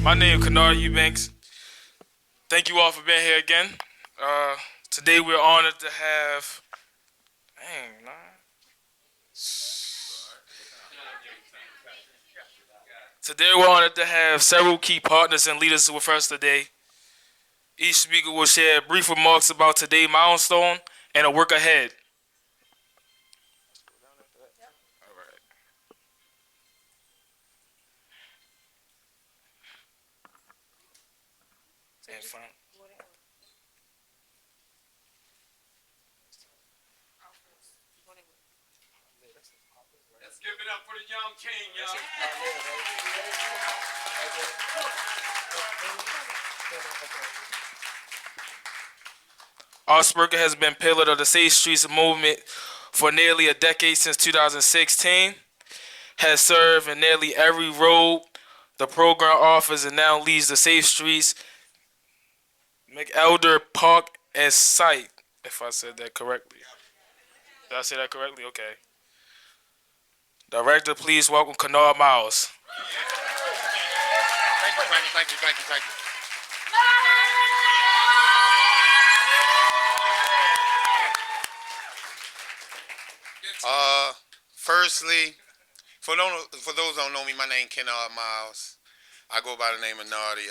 My name is Kennard Eubanks. Thank you all for being here again. Today we're honored to have. Dang, nah. Today we're honored to have several key partners and leaders with us today. Each speaker will share brief remarks about today's milestone and a work ahead. All right. And fine. Let's give it up for the young king, y'all. Osberger has been pillar of the Safe Streets movement for nearly a decade since 2016. Has served in nearly every role the program offers and now leads the Safe Streets McElderry Park and Site, if I said that correctly. Did I say that correctly? Okay. Director, please welcome Kennard Miles. Thank you. Firstly, for those who don't know me, my name is Kennard Miles. I go by the name of Nardi.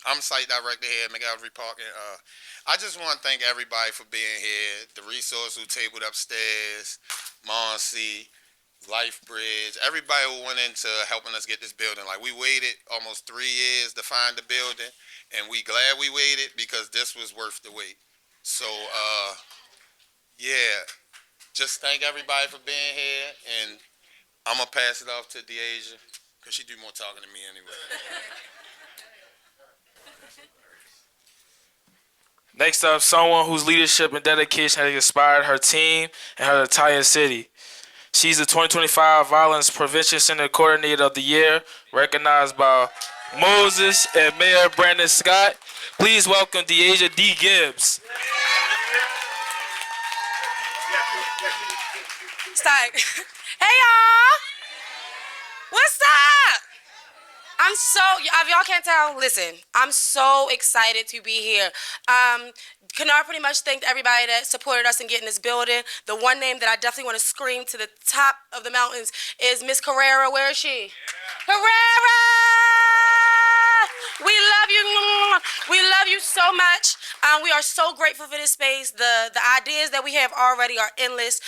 I'm site director here at McElderry Park. And, I just want to thank everybody for being here. The resource who tabled upstairs, Monsi, Life Bridge, everybody who went into helping us get this building. Like, we waited almost 3 years to find the building, and we glad we waited because this was worth the wait. So, yeah, just thank everybody for being here, and I'm going to pass it off to Deasia because she do more talking than me anyway. Next up, someone whose leadership and dedication has inspired her team and her entire city. She's the 2025 Violence Prevention Center Coordinator of the Year, recognized by Moses and Mayor Brandon Scott. Please welcome Deasia D. Gibbs. Start. Hey y'all! What's up? I'm so, if y'all can't tell, listen, I'm so excited to be here. Kennard pretty much thanked everybody that supported us in getting this building. The one name that I definitely want to scream to the top of the mountains is Miss Carrera. Where is she? Yeah. Carrera! We love you. We love you so much. We are so grateful for this space. The ideas that we have already are endless.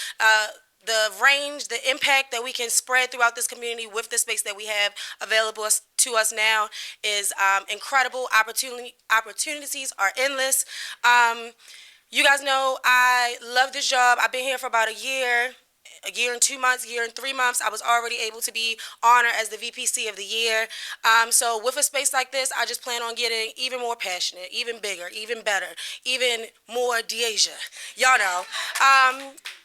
The range, the impact that we can spread throughout this community with the space that we have available to us now is incredible. Opportunities are endless. You guys know I love this job. I've been here for about a year and 2 months, year and 3 months. I was already able to be honored as the VPC of the year. So with a space like this, I just plan on getting even more passionate, even bigger, even better, even more Deasia. Y'all know.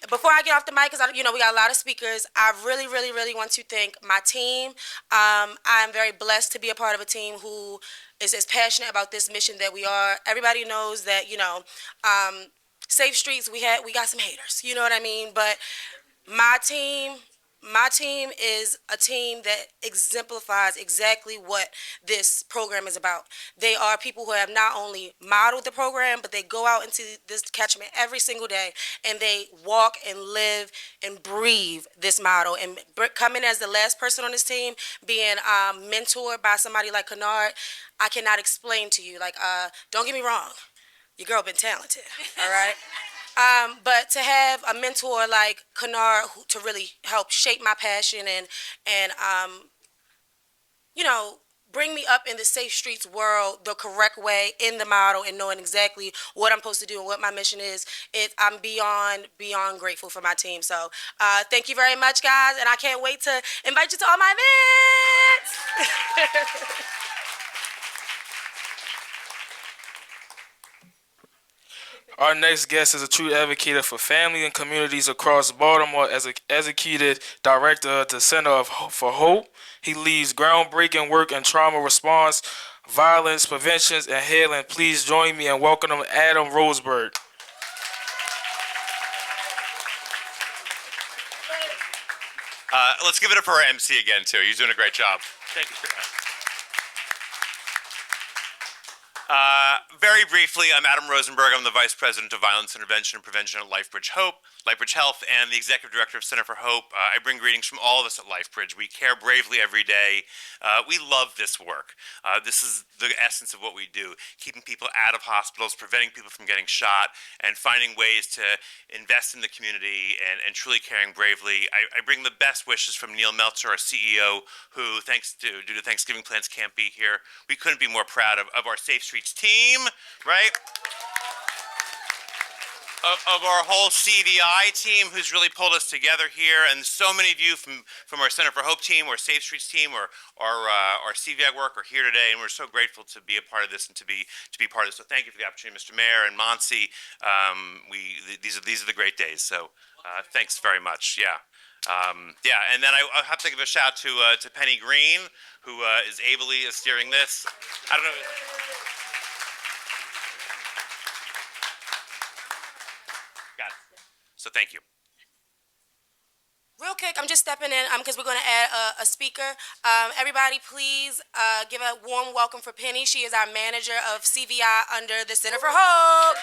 Before I get off the mic, because we got a lot of speakers, I really, really, really want to thank my team. I'm very blessed to be a part of a team who is as passionate about this mission that we are. Everybody knows that, Safe Streets, we got some haters, you know what I mean? But my team is a team that exemplifies exactly what this program is about. They are people who have not only modeled the program, but they go out into this catchment every single day, and they walk and live and breathe this model. And coming as the last person on this team, being mentored by somebody like Kennard, I cannot explain to you. Like, don't get me wrong, your girl been talented, all right? But to have a mentor like Kennard to really help shape my passion and bring me up in the Safe Streets world the correct way in the model and knowing exactly what I'm supposed to do and what my mission is, I'm beyond grateful for my team. So thank you very much, guys, and I can't wait to invite you to all my events. Our next guest is a true advocate for family and communities across Baltimore as an executive director at the Center for Hope. He leads groundbreaking work in trauma response, violence prevention, and healing. Please join me in welcoming Adam Roseberg. Let's give it up for our MC again, too. He's doing a great job. Thank you. Very briefly, I'm Adam Rosenberg. I'm the Vice President of Violence Intervention and Prevention at LifeBridge Health, and the Executive Director of Center for Hope. I bring greetings from all of us at LifeBridge. We care bravely every day. We love this work. This is the essence of what we do, keeping people out of hospitals, preventing people from getting shot, and finding ways to invest in the community and truly caring bravely. I bring the best wishes from Neil Meltzer, our CEO, who, due to Thanksgiving plans, can't be here. We couldn't be more proud of our Safe Streets team, right? Of our whole CVI team who's really pulled us together here, and so many of you from our Center for Hope team, or Safe Streets team, or our CVI work are here today, and we're so grateful to be a part of this and to be part of this. So thank you for the opportunity, Mr. Mayor and Monsi. These are the great days. So thanks very much. Yeah. And then I have to give a shout to Penny Green, who is ably steering this. I don't know. Got it. So thank you. Real quick, I'm just stepping in because we're going to add a speaker. Everybody, please give a warm welcome for Penny. She is our manager of CVI under the Center for Hope.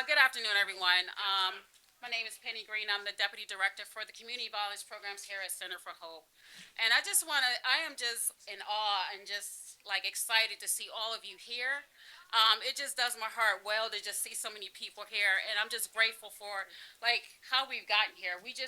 Good afternoon, everyone. My name is Penny Green. I'm the Deputy Director for the Community Violence Programs here at Center for Hope. And I am just in awe and just like excited to see all of you here. It just does my heart well to just see so many people here. And I'm just grateful for like how we've gotten here. It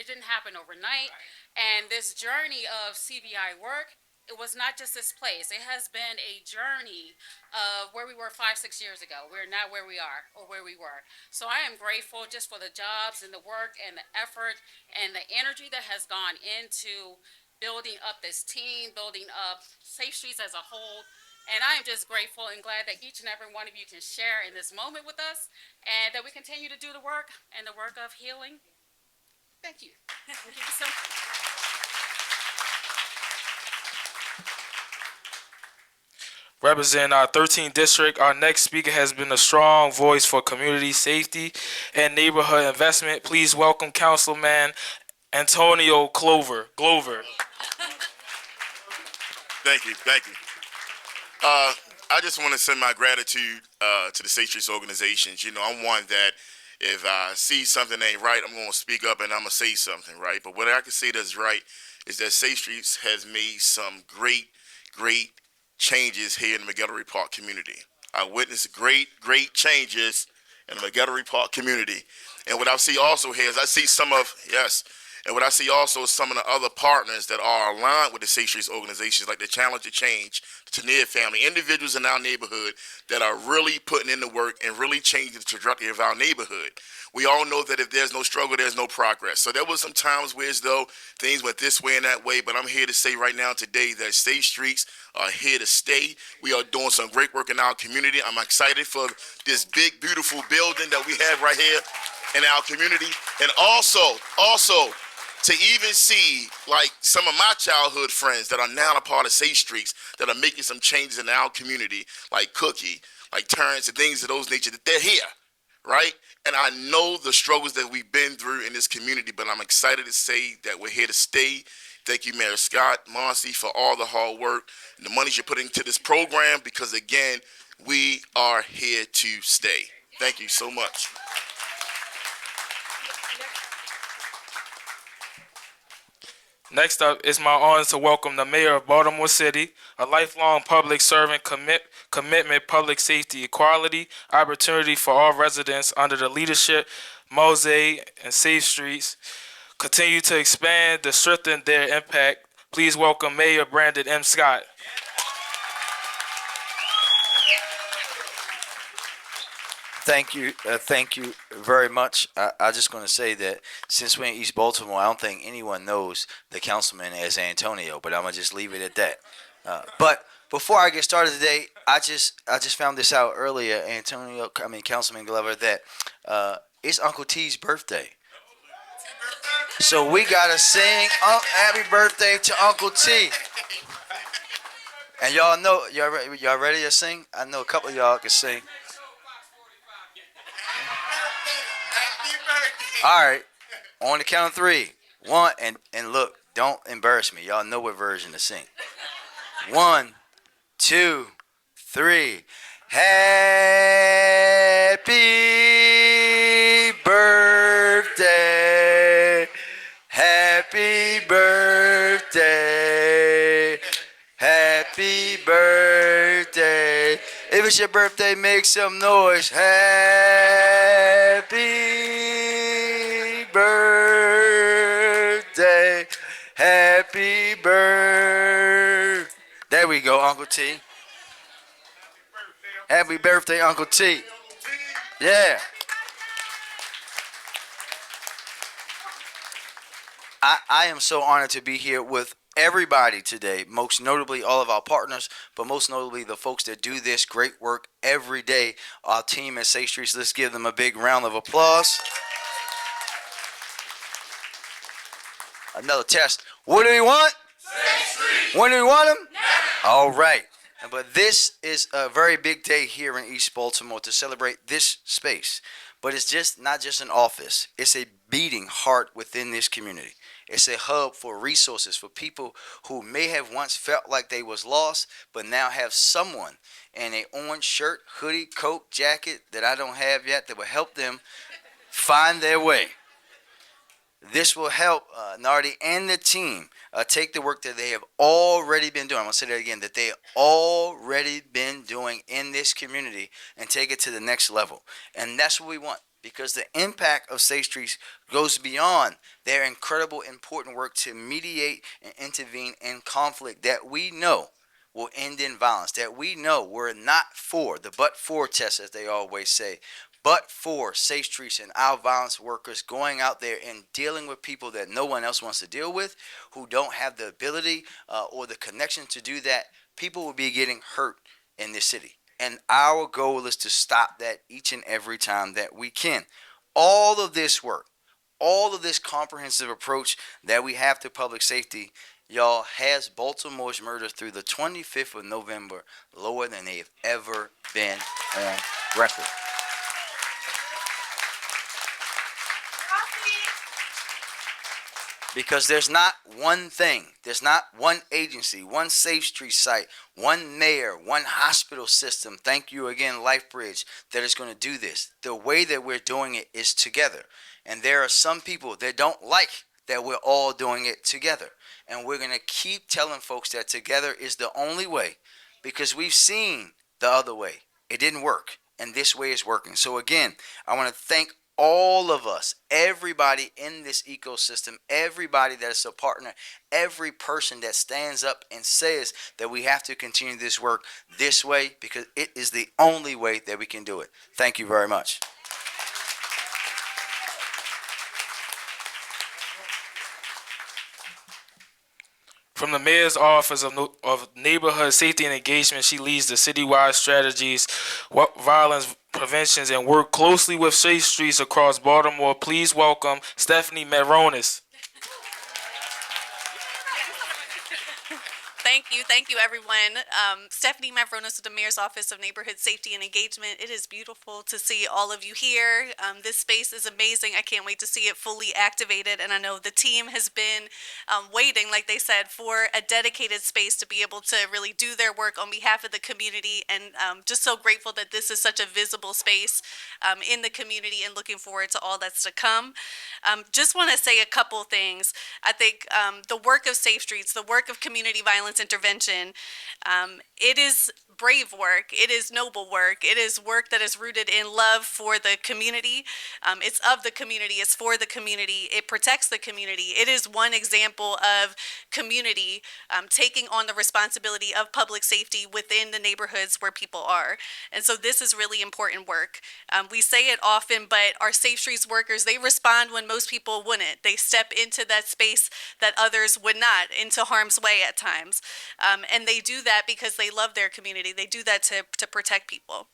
didn't happen overnight. And this journey of CVI work, it was not just this place. It has been a journey of where we were 5-6 years ago. We're not where we are or where we were. So I am grateful just for the jobs and the work and the effort and the energy that has gone into building up this team, building up Safe Streets as a whole. And I am just grateful and glad that each and every one of you can share in this moment with us, and that we continue to do the work and the work of healing. Thank you. Thank you so much. Representing our 13th district, our next speaker has been a strong voice for community safety and neighborhood investment. Please welcome Councilman Antonio Glover. Thank you. I just want to send my gratitude to the Safe Streets organizations. You know, I'm one that if I see something ain't right, I'm going to speak up and I'm going to say something, right? But what I can say that's right is that Safe Streets has made some great changes here in the McElderry Park community. I witnessed great changes in the McElderry Park community. And what I see also here is what I see also is some of the other partners that are aligned with the Safe Streets organizations, like the Challenge to Change, the Tanier family, individuals in our neighborhood that are really putting in the work and really changing the trajectory of our neighborhood. We all know that if there's no struggle, there's no progress. So there was some times where as though things went this way and that way, but I'm here to say right now today that Safe Streets are here to stay. We are doing some great work in our community. I'm excited for this big, beautiful building that we have right here in our community. And also, to even see like some of my childhood friends that are now a part of Safe Streets that are making some changes in our community, like Cookie, like Terrence, and things of those nature, that they're here, right? And I know the struggles that we've been through in this community, but I'm excited to say that we're here to stay. Thank you, Mayor Scott, Marcy, for all the hard work and the money you're putting into this program, because again, we are here to stay. Thank you so much. Next up, it's my honor to welcome the Mayor of Baltimore City, a lifelong public servant, commitment, public safety, equality, opportunity for all residents under the leadership, Mosaic and Safe Streets, continue to expand to strengthen their impact. Please welcome Mayor Brandon M. Scott. Thank you very much. I just going to say that since we're in East Baltimore, I don't think anyone knows the councilman as Antonio, but I'm gonna just leave it at that. But before I get started today, I just found this out earlier, Councilman Glover, that it's Uncle T's birthday. So we gotta sing happy birthday to Uncle T. And y'all know, y'all ready to sing? I know a couple of y'all can sing. All right, on the count of 3. 1, and look. Don't embarrass me. Y'all know what version to sing. 1, 2, 3. Happy birthday. Happy birthday. Happy birthday. If it's your birthday, make some noise. Happy birthday. Happy birthday. There we go, Uncle T. Happy birthday, Uncle T. Yeah. I am so honored to be here with everybody today, most notably all of our partners, but most notably the folks that do this great work every day, our team at Safe Streets. Let's give them a big round of applause. Another test. What do we want? Safe Streets. When do we want them? Now. All right. But this is a very big day here in East Baltimore to celebrate this space. But it's just not just an office. It's a beating heart within this community. It's a hub for resources for people who may have once felt like they was lost, but now have someone in a orange shirt, hoodie, coat, jacket that I don't have yet that will help them find their way. This will help Nardi and the team take the work that they have already been doing. I'm going to say that again, that they have already been doing in this community and take it to the next level. And that's what we want, because the impact of Safe Streets goes beyond their incredible important work to mediate and intervene in conflict that we know will end in violence, that we know we're not for, the but-for test, as they always say, but for Safe Streets and our violence workers going out there and dealing with people that no one else wants to deal with, who don't have the ability or the connection to do that. People will be getting hurt in this city. And our goal is to stop that each and every time that we can. All of this work, all of this comprehensive approach that we have to public safety, y'all, has Baltimore's murders through the 25th of November lower than they've ever been on record. Because there's not one thing, there's not one agency, one Safe Street site, one mayor, one hospital system, thank you again, LifeBridge, that is going to do this. The way that we're doing it is together. And there are some people that don't like that we're all doing it together. And we're going to keep telling folks that together is the only way, because we've seen the other way. It didn't work, and this way is working. So again, I want to thank all of us, everybody in this ecosystem, everybody that is a partner, every person that stands up and says that we have to continue this work this way, because it is the only way that we can do it. Thank you very much. From the Mayor's Office of Neighborhood Safety and Engagement, she leads the citywide strategies, violence preventions, and work closely with Safe Streets across Baltimore. Please welcome Stephanie Meronis. Thank you, everyone. Stephanie Mavronis with the Mayor's Office of Neighborhood Safety and Engagement. It is beautiful to see all of you here. This space is amazing. I can't wait to see it fully activated, and I know the team has been waiting, like they said, for a dedicated space to be able to really do their work on behalf of the community, and just so grateful that this is such a visible space in the community, and looking forward to all that's to come. Just want to say a couple things. I think the work of Safe Streets, the work of community violence intervention, it is brave work. It is noble work. It is work that is rooted in love for the community. It's of the community. It's for the community. It protects the community. It is one example of community taking on the responsibility of public safety within the neighborhoods where people are. And so this is really important work. We say it often, but our Safe Streets workers, they respond when most people wouldn't. They step into that space that others would not, into harm's way at times. And they do that because they love their community. They do that to protect people.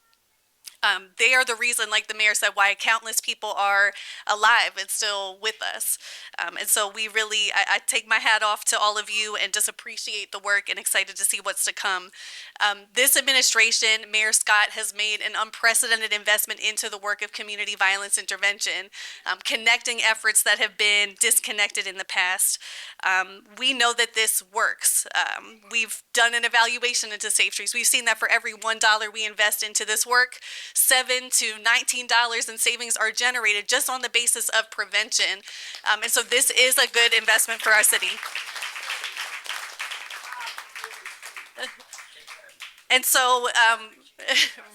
They are the reason, like the mayor said, why countless people are alive and still with us. And so I take my hat off to all of you and just appreciate the work and excited to see what's to come. This administration, Mayor Scott, has made an unprecedented investment into the work of community violence intervention, connecting efforts that have been disconnected in the past. We know that this works. We've done an evaluation into Safe Streets. We've seen that for every $1 we invest into this work, $7 to $19 in savings are generated just on the basis of prevention. And so this is a good investment for our city. And so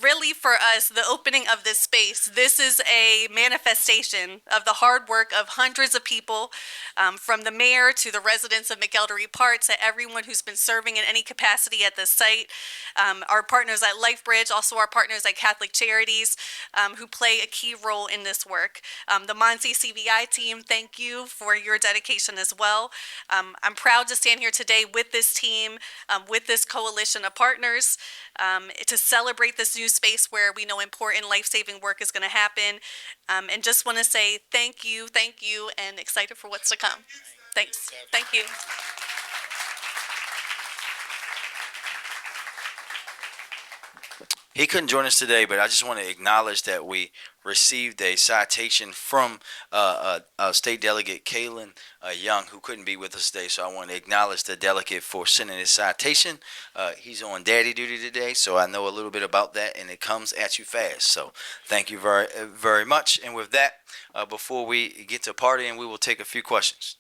really for us, the opening of this space, this is a manifestation of the hard work of hundreds of people, from the mayor to the residents of McElderry Park to everyone who's been serving in any capacity at this site, our partners at LifeBridge, also our partners at Catholic Charities, who play a key role in this work. The Monty CVI team, thank you for your dedication as well. I'm proud to stand here today with this team, with this coalition of partners, to celebrate this new space where we know important life-saving work is going to happen, and just want to say thank you, and excited for what's to come. Thanks. Thank you. He couldn't join us today, but I just want to acknowledge that we received a citation from State Delegate Kalen Young, who couldn't be with us today. So I want to acknowledge the delegate for sending his citation. He's on daddy duty today, so I know a little bit about that, and it comes at you fast. So thank you very, very much. And with that, before we get to partying, we will take a few questions.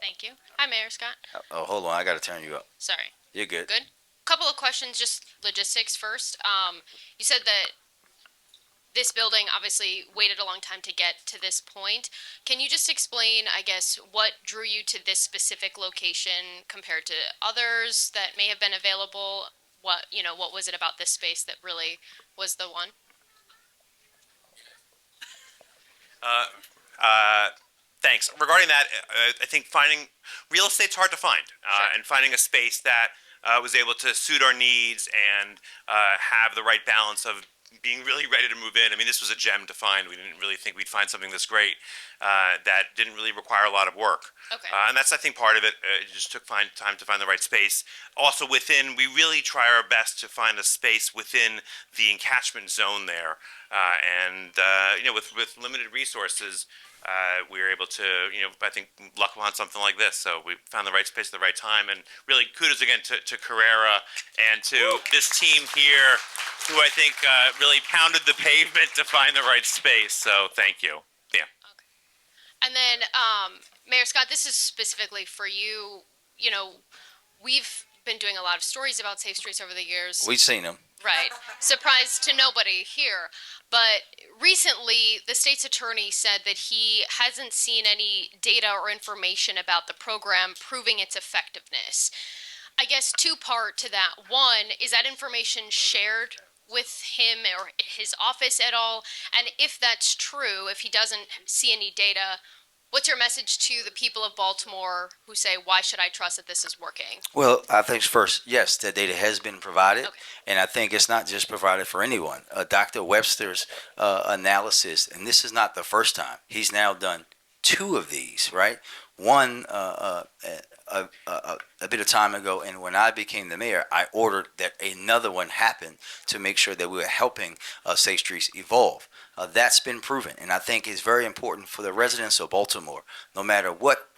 Thank you. Hi, Mayor Scott. Oh, hold on. I got to turn you up. Sorry. You're good. Good. Couple of questions, just logistics first. You said that this building obviously waited a long time to get to this point. Can you just explain, I guess, what drew you to this specific location compared to others that may have been available? What was it about this space that really was the one? Thanks. Regarding that, I think finding real estate's hard to find, Sure. and finding a space that was able to suit our needs and have the right balance of being really ready to move in. I mean, this was a gem to find. We didn't really think we'd find something this great that didn't really require a lot of work. Okay. And that's, I think, part of it. It just took time to find the right space. Also, we really try our best to find a space within the encatchment zone there. With limited resources, we were able to, I think, luck upon something like this. So we found the right space at the right time. And really, kudos again to Carrera and to this team here, who I think really pounded the pavement to find the right space. So thank you. Yeah. Okay. And then, Mayor Scott, this is specifically for you. We've been doing a lot of stories about Safe Streets over the years. We've seen them. Right. Surprise to nobody here. But recently, the state's attorney said that he hasn't seen any data or information about the program proving its effectiveness. I guess two-part to that. One, is that information shared with him or his office at all? And if that's true, if he doesn't see any data, what's your message to the people of Baltimore who say, why should I trust that this is working? Well, I think first, yes, that data has been provided, Okay. and I think it's not just provided for anyone. Dr. Webster's analysis, and this is not the first time. He's now done two of these, right? One a bit of time ago, and when I became the mayor, I ordered that another one happen to make sure that we were helping Safe Streets evolve. That's been proven, and I think it's very important for the residents of Baltimore, no matter what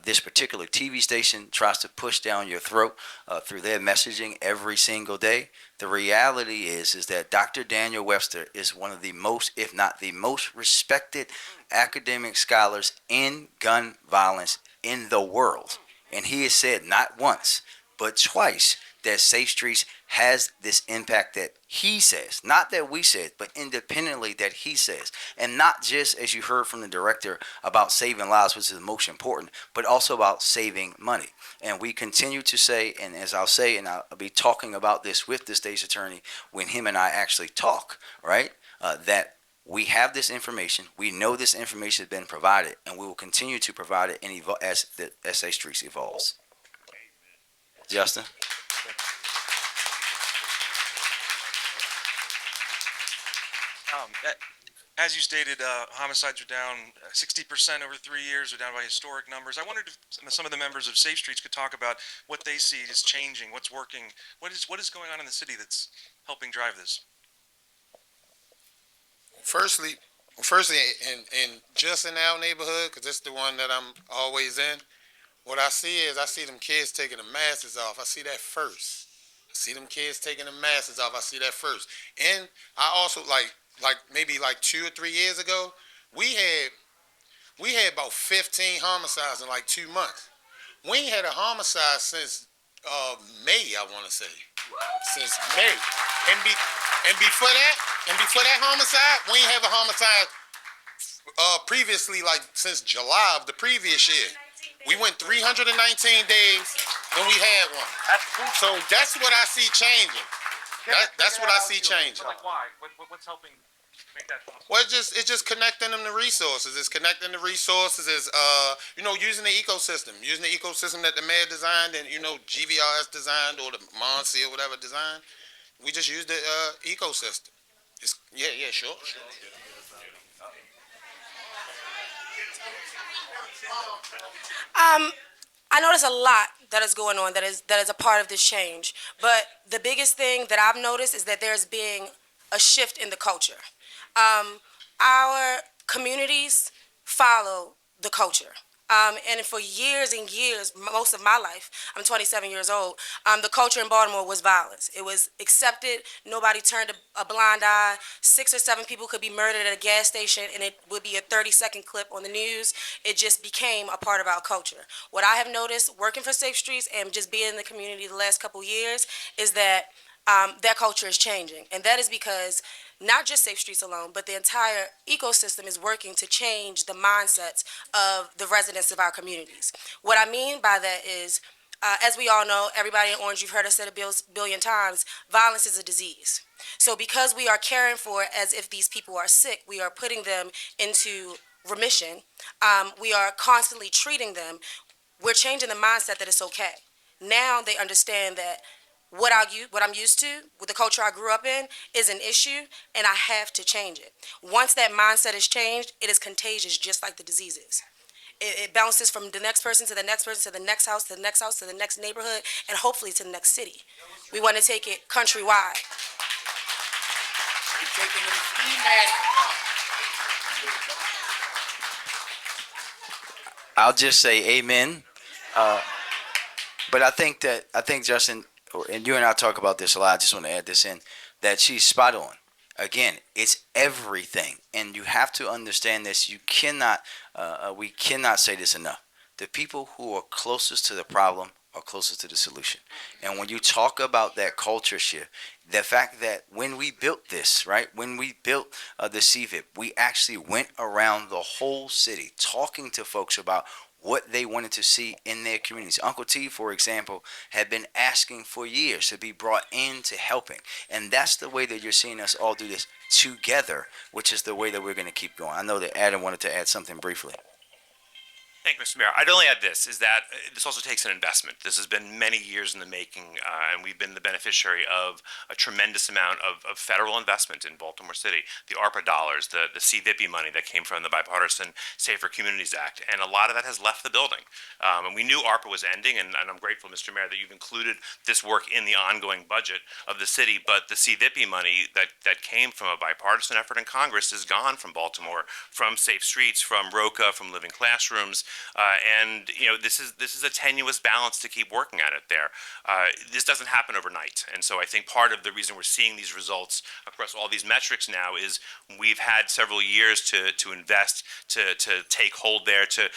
this particular TV station tries to push down your throat through their messaging every single day. The reality is that Dr. Daniel Webster is one of the most, if not the most respected academic scholars in gun violence in the world. And he has said not once, but twice, that Safe Streets has this impact that he says, not that we said, but independently that he says. And not just, as you heard from the director, about saving lives, which is the most important, but also about saving money. And we continue to say, and as I'll say, and I'll be talking about this with the state's attorney when him and I actually talk, right, that we have this information, we know this information has been provided, and we will continue to provide it as Safe Streets evolves. Justin? As you stated, homicides are down 60% over 3 years. We're down by historic numbers. I wondered if some of the members of Safe Streets could talk about what they see is changing, what's working, what is going on in the city that's helping drive this. Firstly, in just in our neighborhood, because it's the one that I'm always in, what I see is I see them kids taking the masks off. I see that first. I see them kids taking the masks off. I see that first. And I also maybe like 2 or 3 years ago, we had about 15 homicides in like 2 months. We ain't had a homicide since May, I want to say, since May. And before that homicide, we ain't have a homicide previously, like since July of the previous year. We went 319 days when we had one. So that's what I see changing. That's what I see changing. Like why? What's helping make that possible? Well, it's just connecting them to resources. It's connecting the resources. Is using the ecosystem, that the mayor designed and GVRS designed or the Monsi or whatever designed. We just use the ecosystem. Sure. I know there's a lot that is going on that is a part of this change. But the biggest thing that I've noticed is that there's being a shift in the culture. Our communities follow the culture. And for years and years, most of my life, I'm 27 years old, the culture in Baltimore was violence. It was accepted. Nobody turned a blind eye. 6 or 7 people could be murdered at a gas station, and it would be a 30-second clip on the news. It just became a part of our culture. What I have noticed working for Safe Streets and just being in the community the last couple years is that that culture is changing. And that is because not just Safe Streets alone, but the entire ecosystem is working to change the mindsets of the residents of our communities. What I mean by that is, as we all know, everybody in Orange, you've heard us say it a billion times, violence is a disease. So because we are caring for it as if these people are sick, we are putting them into remission, we are constantly treating them, we're changing the mindset that it's okay. Now they understand that what I'm used to, with the culture I grew up in, is an issue, and I have to change it. Once that mindset is changed, it is contagious, just like the disease is. It bounces from the next person to the next person to the next house to the next house to the next neighborhood, and hopefully to the next city. We want to take it countrywide. We're taking them ski masks. I'll just say amen. But I think Justin, and you and I talk about this a lot. I just want to add this in, that she's spot on. Again, it's everything, and you have to understand this. You cannot, we cannot say this enough. The people who are closest to the problem are closest to the solution. And when you talk about that culture shift, the fact that when we built this, right, when we built the CVIP, we actually went around the whole city talking to folks about what they wanted to see in their communities. Uncle T, for example, had been asking for years to be brought into helping. And that's the way that you're seeing us all do this together, which is the way that we're going to keep going. I know that Adam wanted to add something briefly. Thank you, Mr. Mayor. I'd only add this, is that this also takes an investment. This has been many years in the making, and we've been the beneficiary of a tremendous amount of federal investment in Baltimore City. The ARPA dollars, the CVIP money that came from the Bipartisan Safer Communities Act, and a lot of that has left the building. And we knew ARPA was ending, and I'm grateful, Mr. Mayor, that you've included this work in the ongoing budget of the city, but the CVIP money that came from a bipartisan effort in Congress is gone from Baltimore, from Safe Streets, from ROCA, from Living Classrooms. And this is a tenuous balance to keep working at it there. This doesn't happen overnight, and so I think part of the reason we're seeing these results across all these metrics now is we've had several years to invest, to take hold there, to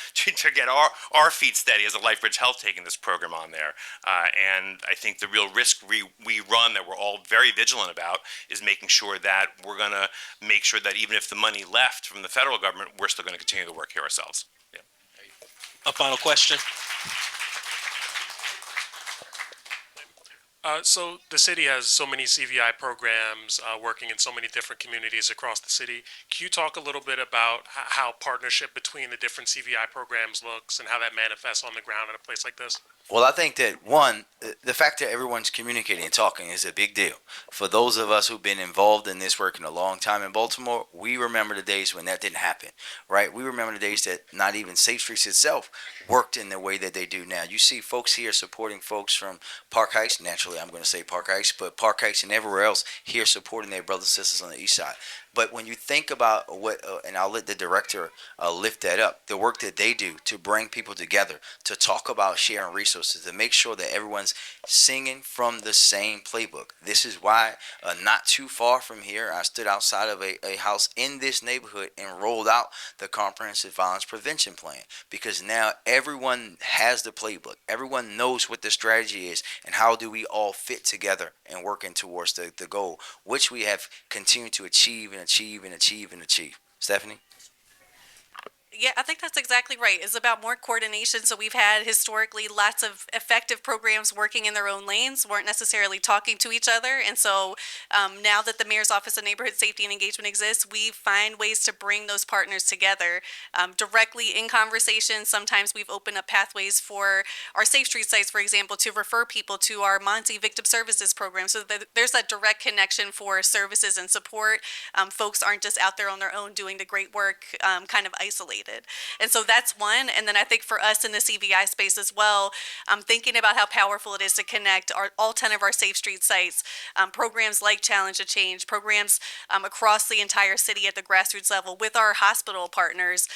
get our feet steady as a LifeBridge Health taking this program on there. And I think the real risk we run, that we're all very vigilant about, is making sure that we're going to make sure that even if the money left from the federal government, we're still going to continue the work here ourselves. A final question. So the city has so many CVI programs working in so many different communities across the city. Can you talk a little bit about how partnership between the different CVI programs looks and how that manifests on the ground in a place like this? Well, I think that one, the fact that everyone's communicating and talking is a big deal. For those of us who've been involved in this work in a long time in Baltimore, we remember the days when that didn't happen, right? We remember the days that not even Safe Streets itself worked in the way that they do now. You see folks here supporting folks from Park Heights. Naturally, I'm going to say Park Heights, but Park Heights and everywhere else here supporting their brothers and sisters on the east side. But when you think about what, and I'll let the director lift that up, the work that they do to bring people together, to talk about sharing resources, to make sure that everyone's singing from the same playbook. This is why not too far from here, I stood outside of a house in this neighborhood and rolled out the Comprehensive Violence Prevention Plan, because now everyone has the playbook. Everyone knows what the strategy is and how do we all fit together and working towards the goal, which we have continued to achieve and achieve and achieve and achieve. Stephanie? Yeah, I think that's exactly right. It's about more coordination. So we've had historically lots of effective programs working in their own lanes, weren't necessarily talking to each other. And so now that the Mayor's Office of Neighborhood Safety and Engagement exists, we find ways to bring those partners together directly in conversation. Sometimes we've opened up pathways for our Safe Street sites, for example, to refer people to our Monty Victim Services program. So that there's that direct connection for services and support. Folks aren't just out there on their own doing the great work, kind of isolated. And so that's one. And then I think for us in the CVI space as well, I'm thinking about how powerful it is to connect all 10 of our Safe Street sites, programs like Challenge to Change, programs across the entire city at the grassroots level with our hospital partners,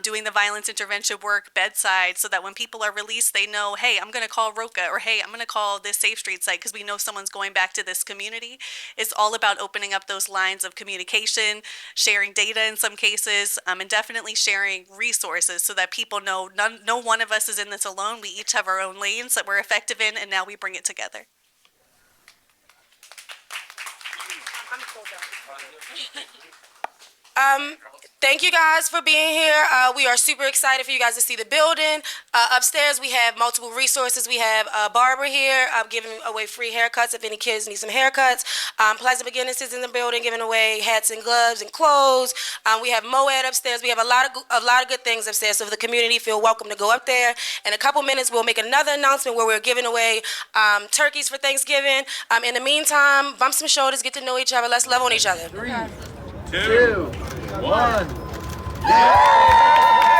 doing the violence intervention work bedside, so that when people are released, they know, hey, I'm going to call Roca, or hey, I'm going to call this Safe Street site because we know someone's going back to this community. It's all about opening up those lines of communication, sharing data in some cases, and definitely sharing resources so that people know no one of us is in this alone. We each have our own lanes that we're effective in, and now we bring it together. Thank you guys for being here. We are super excited for you guys to see the building. Upstairs, we have multiple resources. We have a barber here giving away free haircuts if any kids need some haircuts. Pleasant Beginnings is in the building giving away hats and gloves and clothes. We have Moed upstairs. We have a lot of good things upstairs. So if the community feel welcome to go up there. In a couple minutes, we'll make another announcement where we're giving away turkeys for Thanksgiving. In the meantime, bump some shoulders, get to know each other. Let's love on each other. 3, 2, 1. Yeah!